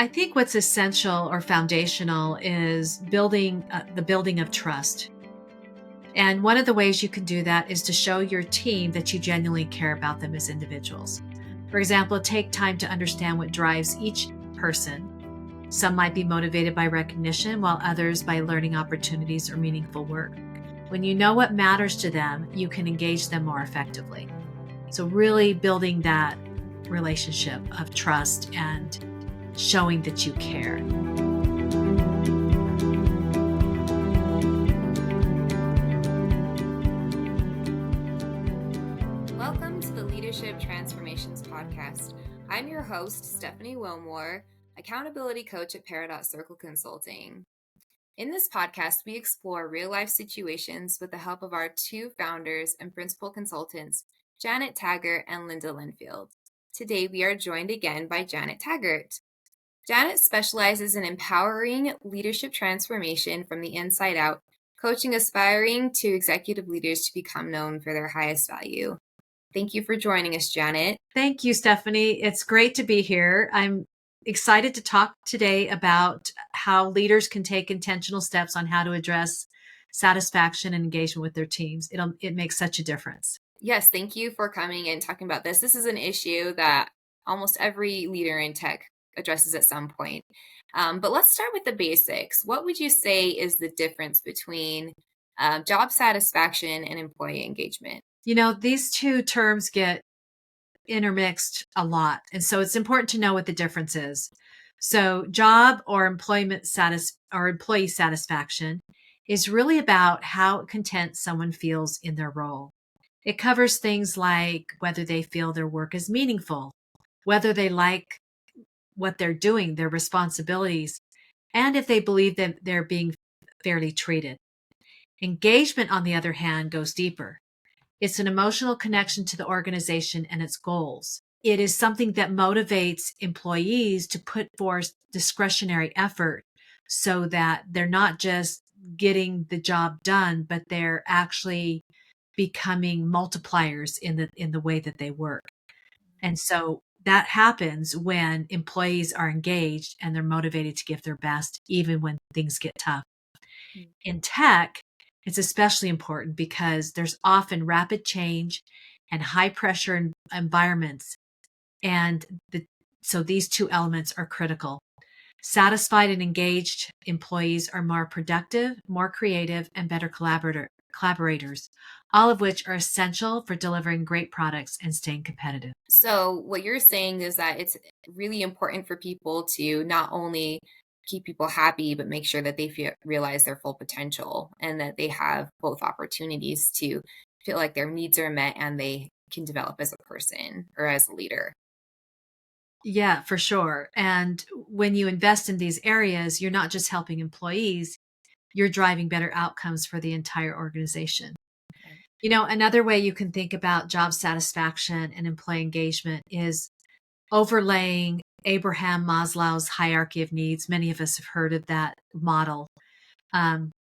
I think what's essential or foundational is the building of trust. And one of the ways you can do that is to show your team that you genuinely care about them as individuals. For example, take time to understand what drives each person. Some might be motivated by recognition, while others by learning opportunities or meaningful work. When you know what matters to them, you can engage them more effectively. So, really building that relationship of trust and showing that you care. Welcome to the Leadership Transformations Podcast. I'm your host, Stephanie Wilmore, accountability coach at Paradox Circle Consulting. In this podcast, we explore real-life situations with the help of our two founders and principal consultants, Janet Taggart and Linda Linfield. Today, we are joined again by Janet Taggart. Janet specializes in empowering leadership transformation from the inside out, coaching aspiring to executive leaders to become known for their highest value. Thank you for joining us, Janet. Thank you, Stephanie. It's great to be here. I'm excited to talk today about how leaders can take intentional steps on how to address satisfaction and engagement with their teams. It makes such a difference. Yes, thank you for coming and talking about this. This is an issue that almost every leader in tech addresses at some point. But let's start with the basics. What would you say is the difference between job satisfaction and employee engagement? You know, these two terms get intermixed a lot. And so it's important to know what the difference is. So job or employee satisfaction is really about how content someone feels in their role. It covers things like whether they feel their work is meaningful, whether they like what they're doing, their responsibilities, and if they believe that they're being fairly treated. Engagement, on the other hand, goes deeper. It's an emotional connection to the organization and its goals. It is something that motivates employees to put forth discretionary effort so that they're not just getting the job done, but they're actually becoming multipliers in the way that they work. And so that happens when employees are engaged and they're motivated to give their best, even when things get tough. In tech, it's especially important because there's often rapid change and high pressure environments. And so these two elements are critical. Satisfied and engaged employees are more productive, more creative, and better collaborators, all of which are essential for delivering great products and staying competitive. So what you're saying is that it's really important for people to not only keep people happy, but make sure that they realize their full potential and that they have both opportunities to feel like their needs are met and they can develop as a person or as a leader. Yeah, for sure. And when you invest in these areas, you're not just helping employees, you're driving better outcomes for the entire organization. Right. You know, another way you can think about job satisfaction and employee engagement is overlaying Abraham Maslow's hierarchy of needs. Many of us have heard of that model.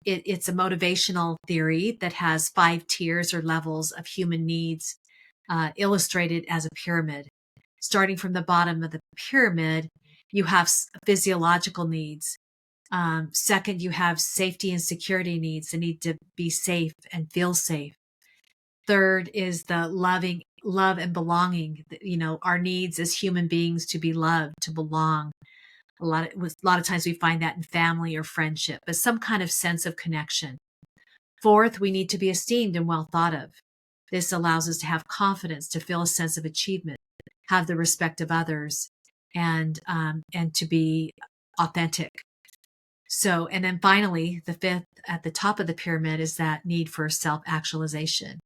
It's a motivational theory that has 5 tiers or levels of human needs, illustrated as a pyramid. Starting from the bottom of the pyramid, you have physiological needs. Second, you have safety and security needs, the need to be safe and feel safe. Third is the love and belonging, you know, our needs as human beings to be loved, to belong. A lot of times we find that in family or friendship, but some kind of sense of connection. Fourth, we need to be esteemed and well thought of. This allows us to have confidence, to feel a sense of achievement, have the respect of others, and to be authentic. So, and then finally, the fifth at the top of the pyramid is that need for self-actualization.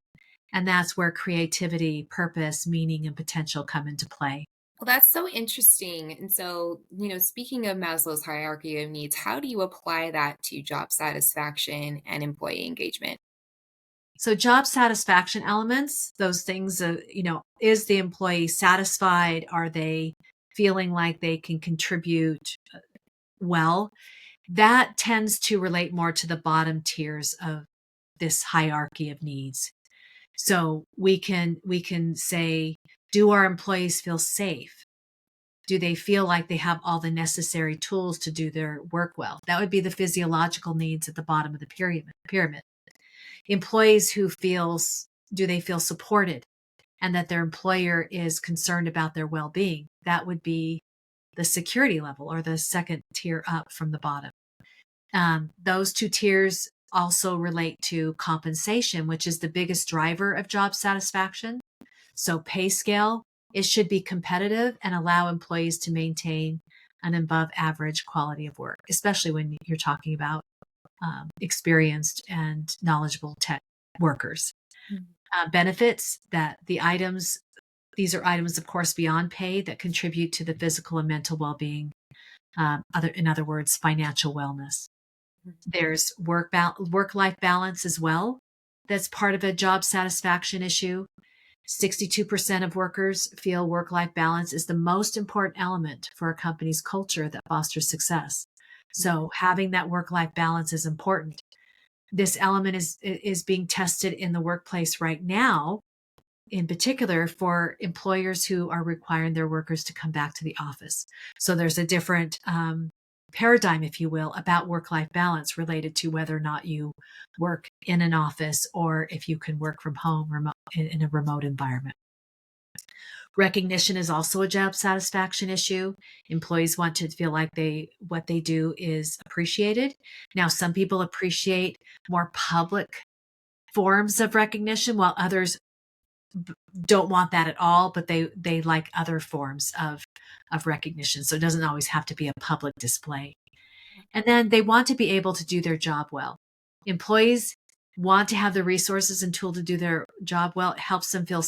And that's where creativity, purpose, meaning, and potential come into play. Well, that's so interesting. And so, speaking of Maslow's hierarchy of needs, how do you apply that to job satisfaction and employee engagement? So job satisfaction elements, those things, is the employee satisfied? Are they feeling like they can contribute well? That tends to relate more to the bottom tiers of this hierarchy of needs. So we can say, do our employees feel safe? Do they feel like they have all the necessary tools to do their work well? That would be the physiological needs at the bottom of the pyramid. Employees do they feel supported and that their employer is concerned about their well-being? That would be the security level, or the second tier up from the bottom. Those two tiers also relate to compensation, which is the biggest driver of job satisfaction. So pay scale, it should be competitive and allow employees to maintain an above average quality of work, especially when you're talking about experienced and knowledgeable tech workers. Benefits, that these are items, of course, beyond pay that contribute to the physical and mental well-being. In other words, financial wellness. There's work-life balance as well. That's part of a job satisfaction issue. 62% of workers feel work-life balance is the most important element for a company's culture that fosters success. So having that work-life balance is important. This element is being tested in the workplace right now, in particular for employers who are requiring their workers to come back to the office. So there's a different paradigm, if you will, about work-life balance related to whether or not you work in an office or if you can work from home in a remote environment. Recognition is also a job satisfaction issue. Employees want to feel like what they do is appreciated. Now, some people appreciate more public forms of recognition, while others don't want that at all, but they like other forms of recognition. So it doesn't always have to be a public display. And then they want to be able to do their job well. Employees want to have the resources and tool to do their job well. It helps them feel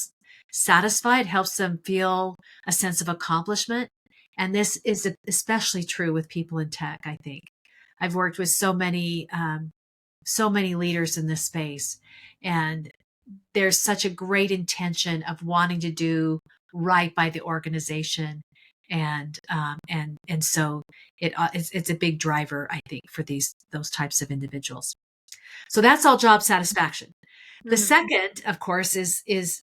satisfied, helps them feel a sense of accomplishment. And this is especially true with people in tech, I think. I've worked with so many leaders in this space, and there's such a great intention of wanting to do right by the organization. And so it's a big driver, I think, for those types of individuals. So that's all job satisfaction. The second, of course, is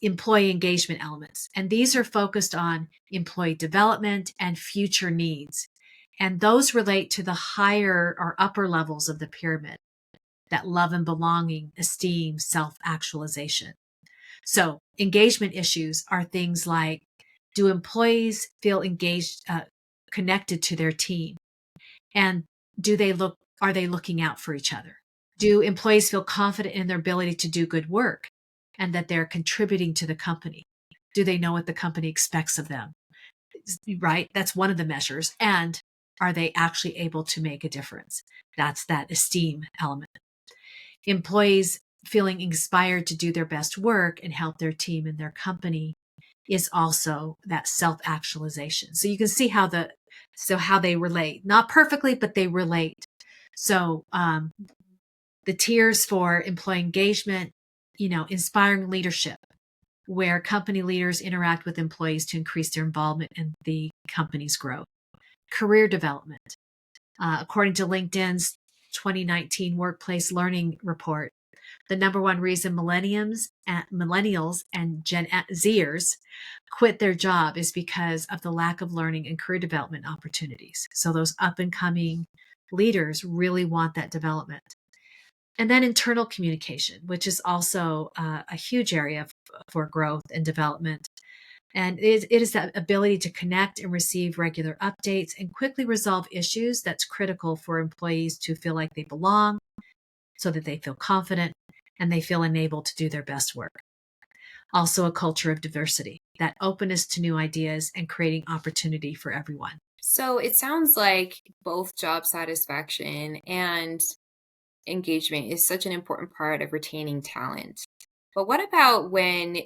employee engagement elements. And these are focused on employee development and future needs. And those relate to the higher or upper levels of the pyramid, that love and belonging, esteem, self-actualization. So engagement issues are things like, do employees feel engaged, connected to their team? And are they looking out for each other? Do employees feel confident in their ability to do good work and that they're contributing to the company? Do they know what the company expects of them? Right? That's one of the measures. And are they actually able to make a difference? That's that esteem element. Employees feeling inspired to do their best work and help their team and their company is also that self-actualization. So you can see how they relate, not perfectly, but they relate. So the tiers for employee engagement, inspiring leadership, where company leaders interact with employees to increase their involvement in the company's growth. Career development. According to LinkedIn's 2019 Workplace Learning Report, the number one reason millennials and Gen Zers quit their job is because of the lack of learning and career development opportunities. So those up and coming leaders really want that development. And then internal communication, which is also a huge area for growth and development. And it is that ability to connect and receive regular updates and quickly resolve issues that's critical for employees to feel like they belong, so that they feel confident and they feel enabled to do their best work. Also, a culture of diversity, that openness to new ideas and creating opportunity for everyone. So it sounds like both job satisfaction and engagement is such an important part of retaining talent. But what about when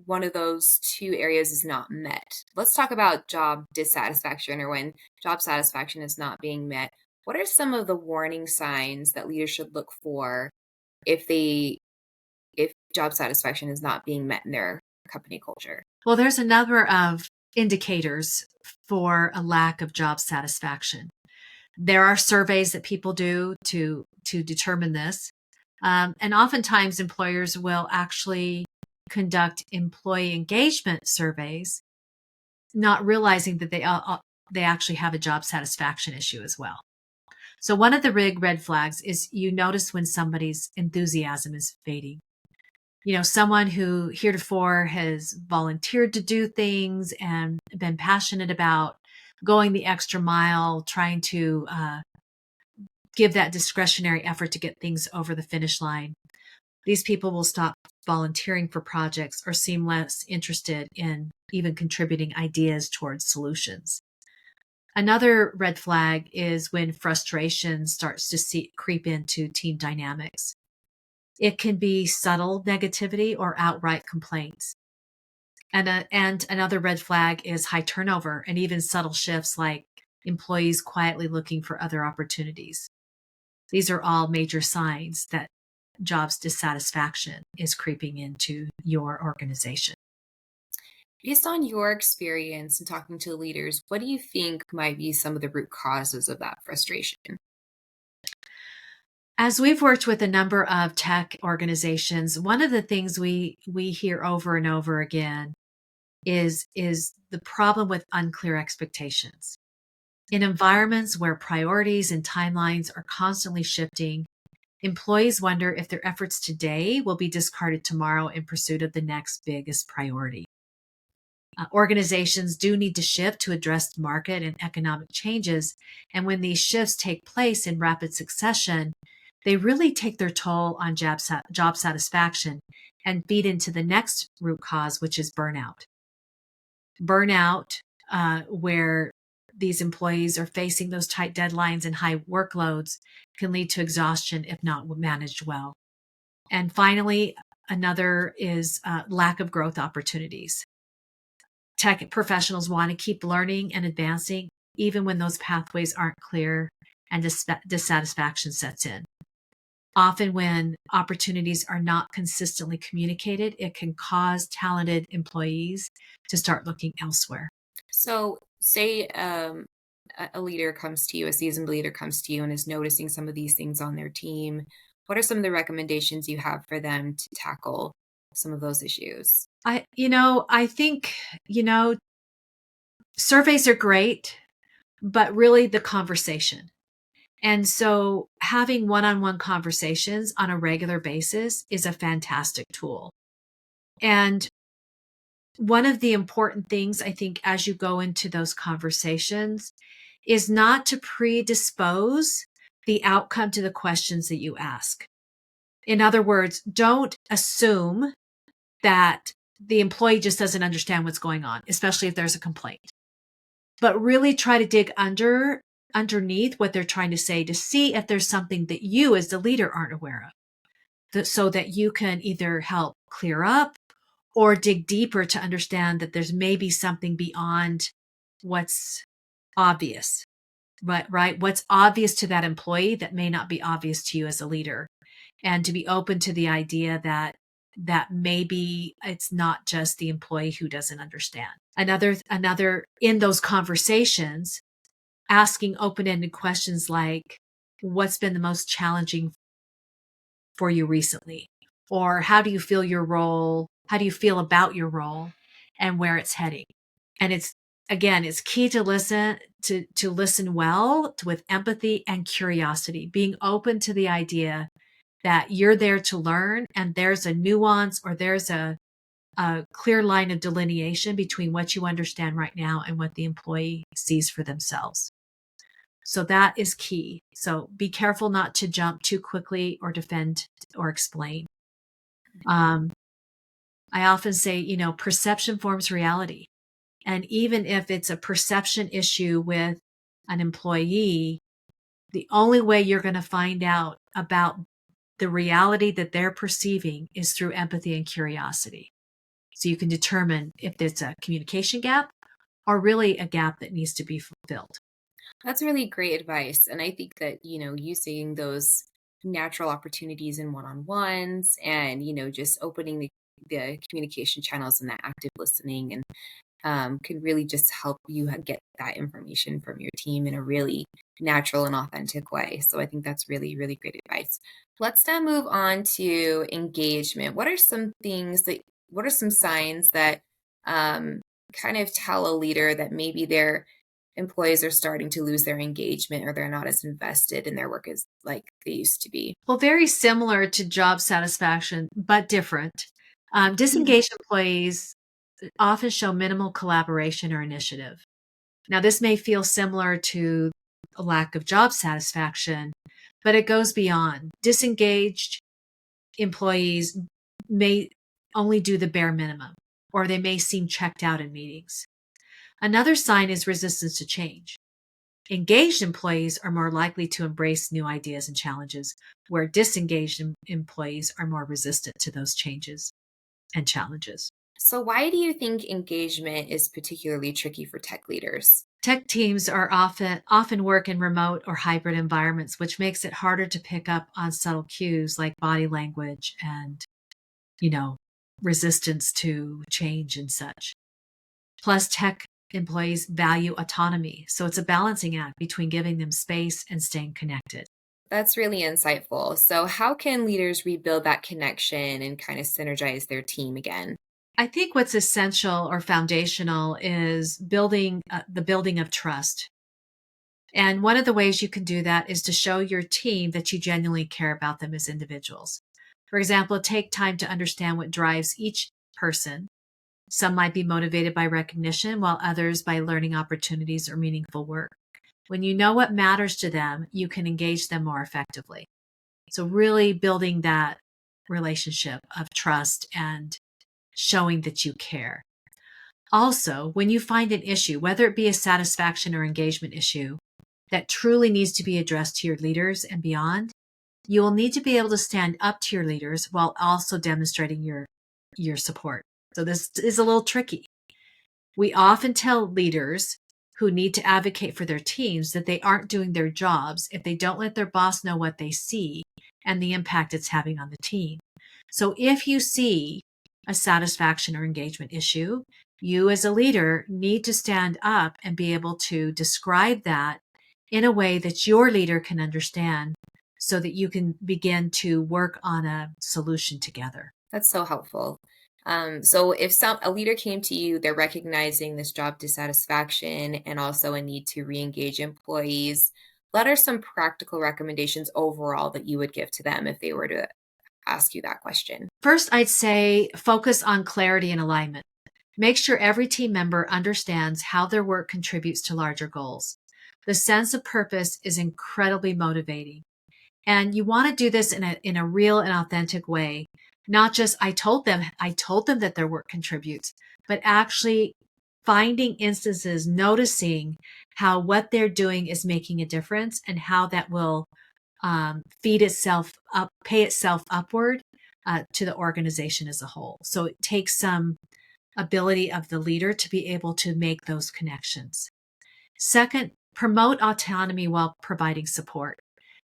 one of those two areas is not met? Let's talk about job dissatisfaction, or when job satisfaction is not being met. What are some of the warning signs that leaders should look for if job satisfaction is not being met in their company culture? Well, there's a number of indicators for a lack of job satisfaction. There are surveys that people do to determine this. And oftentimes employers will actually conduct employee engagement surveys not realizing that they actually have a job satisfaction issue as well. So one of the big red flags is you notice when somebody's enthusiasm is fading. Someone who heretofore has volunteered to do things and been passionate about going the extra mile, trying to give that discretionary effort to get things over the finish line. These people will stop volunteering for projects or seem less interested in even contributing ideas towards solutions. Another red flag is when frustration starts to creep into team dynamics. It can be subtle negativity or outright complaints. And another red flag is high turnover and even subtle shifts like employees quietly looking for other opportunities. These are all major signs that jobs dissatisfaction is creeping into your organization. Based on your experience in talking to leaders, what do you think might be some of the root causes of that frustration? As we've worked with a number of tech organizations, one of the things we hear over and over again is the problem with unclear expectations. In environments where priorities and timelines are constantly shifting, employees wonder if their efforts today will be discarded tomorrow in pursuit of the next biggest priority. Organizations do need to shift to address market and economic changes. And when these shifts take place in rapid succession, they really take their toll on job satisfaction and feed into the next root cause, which is burnout. Burnout, where these employees are facing those tight deadlines and high workloads, can lead to exhaustion if not managed well. And finally, another is lack of growth opportunities. Tech professionals want to keep learning and advancing, even when those pathways aren't clear and dissatisfaction sets in. Often when opportunities are not consistently communicated, it can cause talented employees to start looking elsewhere. So say a leader comes to you, a seasoned leader comes to you and is noticing some of these things on their team. What are some of the recommendations you have for them to tackle some of those issues? I think, surveys are great, but really the conversation. And so having one-on-one conversations on a regular basis is a fantastic tool. And one of the important things, I think, as you go into those conversations is not to predispose the outcome to the questions that you ask. In other words, don't assume that the employee just doesn't understand what's going on, especially if there's a complaint. But really try to dig underneath what they're trying to say to see if there's something that you as the leader aren't aware of, so that you can either help clear up or dig deeper to understand that there's maybe something beyond what's obvious. But right, what's obvious to that employee that may not be obvious to you as a leader, and to be open to the idea that maybe it's not just the employee who doesn't understand. Another in those conversations, asking open-ended questions like, what's been the most challenging for you recently? Or how do you feel your role? How do you feel about your role and where it's heading? And it's key to listen to listen well, with empathy and curiosity, being open to the idea that you're there to learn and there's a nuance or there's a clear line of delineation between what you understand right now and what the employee sees for themselves. So that is key. So be careful not to jump too quickly or defend or explain. I often say, perception forms reality. And even if it's a perception issue with an employee, the only way you're going to find out about the reality that they're perceiving is through empathy and curiosity. So you can determine if there's a communication gap or really a gap that needs to be fulfilled. That's really great advice. And I think that, using those natural opportunities in one-on-ones and, just opening the communication channels and that active listening and can really just help you get that information from your team in a really natural and authentic way. So I think that's really, really great advice. Let's now move on to engagement. What are some signs that kind of tell a leader that maybe their employees are starting to lose their engagement or they're not as invested in their work as like they used to be? Well, very similar to job satisfaction, but different. Disengaged employees often show minimal collaboration or initiative. Now, this may feel similar to a lack of job satisfaction, but it goes beyond. Disengaged employees may only do the bare minimum, or they may seem checked out in meetings. Another sign is resistance to change. Engaged employees are more likely to embrace new ideas and challenges, where disengaged employees are more resistant to those changes and challenges. So, why do you think engagement is particularly tricky for tech leaders? Tech teams are often work in remote or hybrid environments, which makes it harder to pick up on subtle cues like body language and, you know, resistance to change and such. Plus, tech employees value autonomy, so it's a balancing act between giving them space and staying connected. That's really insightful. So, how can leaders rebuild that connection and kind of synergize their team again? I think what's essential or foundational is the building of trust. And one of the ways you can do that is to show your team that you genuinely care about them as individuals. For example, take time to understand what drives each person. Some might be motivated by recognition, while others by learning opportunities or meaningful work. When you know what matters to them, you can engage them more effectively. So really building that relationship of trust and showing that you care. Also, when you find an issue, whether it be a satisfaction or engagement issue that truly needs to be addressed to your leaders and beyond, you will need to be able to stand up to your leaders while also demonstrating your support. So this is a little tricky. We often tell leaders who need to advocate for their teams that they aren't doing their jobs if they don't let their boss know what they see and the impact it's having on the team. So if you see a satisfaction or engagement issue, you as a leader need to stand up and be able to describe that in a way that your leader can understand so that you can begin to work on a solution together. That's so helpful. So if a leader came to you, they're recognizing this job dissatisfaction and also a need to re-engage employees. What are some practical recommendations overall that you would give to them if they were to ask you that question? First, I'd say focus on clarity and alignment. Make sure every team member understands how their work contributes to larger goals. The sense of purpose is incredibly motivating. And you want to do this in a real and authentic way. Not just I told them that their work contributes, but actually finding instances, noticing how what they're doing is making a difference and how that will feed itself up, pay itself upward to the organization as a whole. So it takes some ability of the leader to be able to make those connections. Second, promote autonomy while providing support.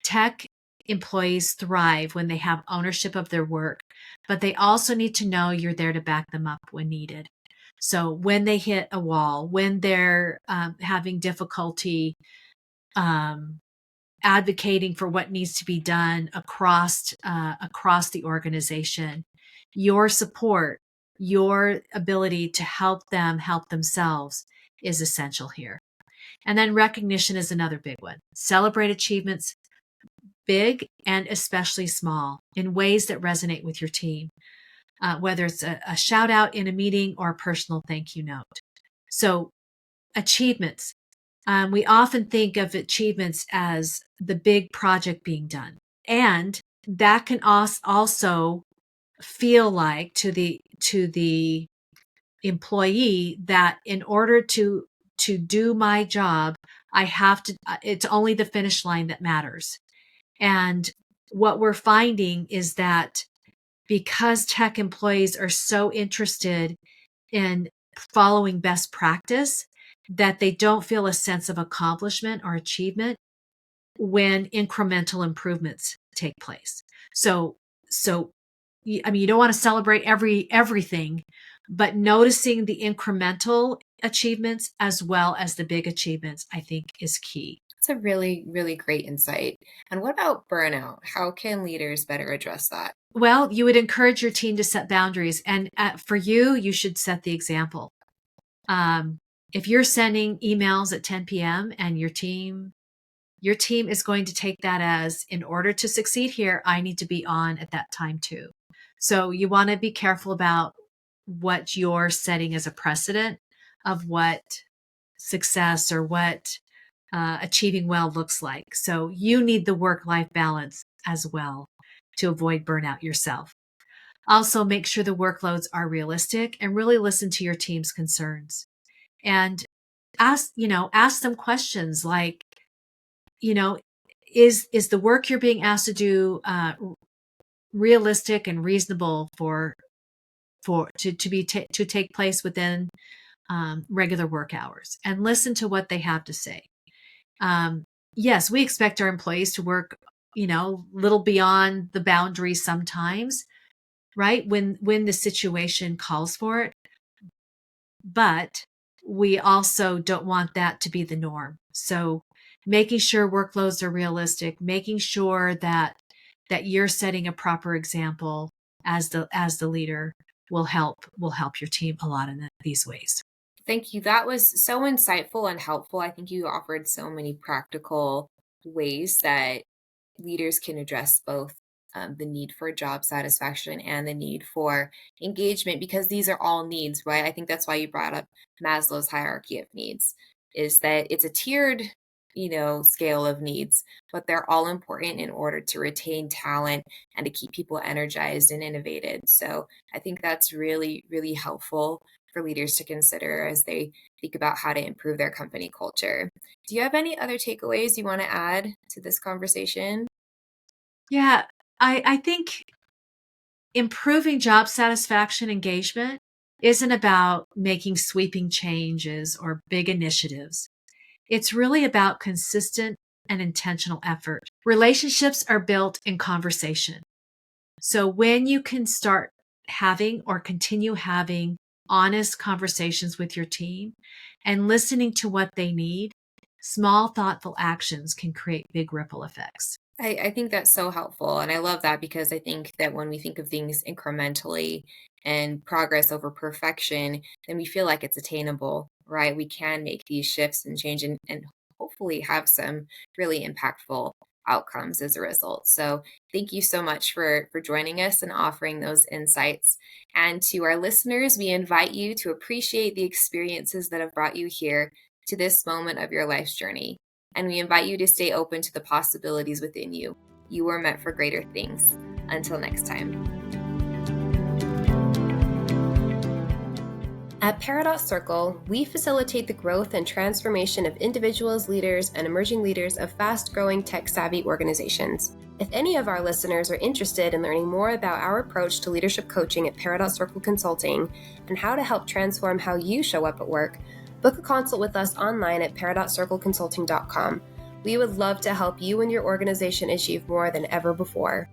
Tech employees thrive when they have ownership of their work, but they also need to know you're there to back them up when needed. So when they hit a wall, when they're having difficulty advocating for what needs to be done across the organization, your support, your ability to help them help themselves is essential here. And then recognition is another big one. Celebrate achievements, big and especially small, in ways that resonate with your team, whether it's a shout out in a meeting or a personal thank you note. So achievements. We often think of achievements as the big project being done. And that can also feel like to the employee that in order to do my job, I have to, it's only the finish line that matters. And what we're finding is that because tech employees are so interested in following best practice, that they don't feel a sense of accomplishment or achievement when incremental improvements take place. So I mean, you don't want to celebrate everything, but noticing the incremental achievements as well as the big achievements, I think, is key. It's a really, really great insight. And what about burnout? How can leaders better address that? Well, you would encourage your team to set boundaries. And for you, you should set the example. If you're sending emails at 10 p.m. and your team is going to take that as, in order to succeed here, I need to be on at that time too. So you want to be careful about what you're setting as a precedent of what success or what achieving well looks like. So you need the work-life balance as well to avoid burnout yourself. Also, make sure the workloads are realistic and really listen to your team's concerns. And ask them questions like, is the work you're being asked to do realistic and reasonable to take place within regular work hours, and listen to what they have to say. Yes, we expect our employees to work, little beyond the boundaries sometimes, right? When the situation calls for it. But we also don't want that to be the norm. So making sure workloads are realistic, making sure that you're setting a proper example as the leader will help your team a lot in these ways. Thank you. That was so insightful and helpful. I think you offered so many practical ways that leaders can address both the need for job satisfaction and the need for engagement, because these are all needs, right? I think that's why you brought up Maslow's hierarchy of needs, is that it's a tiered, scale of needs, but they're all important in order to retain talent and to keep people energized and innovative. So I think that's really, really helpful for leaders to consider as they think about how to improve their company culture. Do you have any other takeaways you want to add to this conversation? Yeah, I think improving job satisfaction engagement isn't about making sweeping changes or big initiatives. It's really about consistent and intentional effort. Relationships are built in conversation. So when you can start having or continue having honest conversations with your team and listening to what they need, small, thoughtful actions can create big ripple effects. I think that's so helpful. And I love that, because I think that when we think of things incrementally and progress over perfection, then we feel like it's attainable, right? We can make these shifts and change and hopefully have some really impactful outcomes as a result. So thank you so much for joining us and offering those insights. And to our listeners, we invite you to appreciate the experiences that have brought you here to this moment of your life's journey. And we invite you to stay open to the possibilities within you. You are meant for greater things. Until next time. At Peridot Circle, we facilitate the growth and transformation of individuals, leaders, and emerging leaders of fast-growing tech-savvy organizations. If any of our listeners are interested in learning more about our approach to leadership coaching at Peridot Circle Consulting and how to help transform how you show up at work, book a consult with us online at peridotcircleconsulting.com. We would love to help you and your organization achieve more than ever before.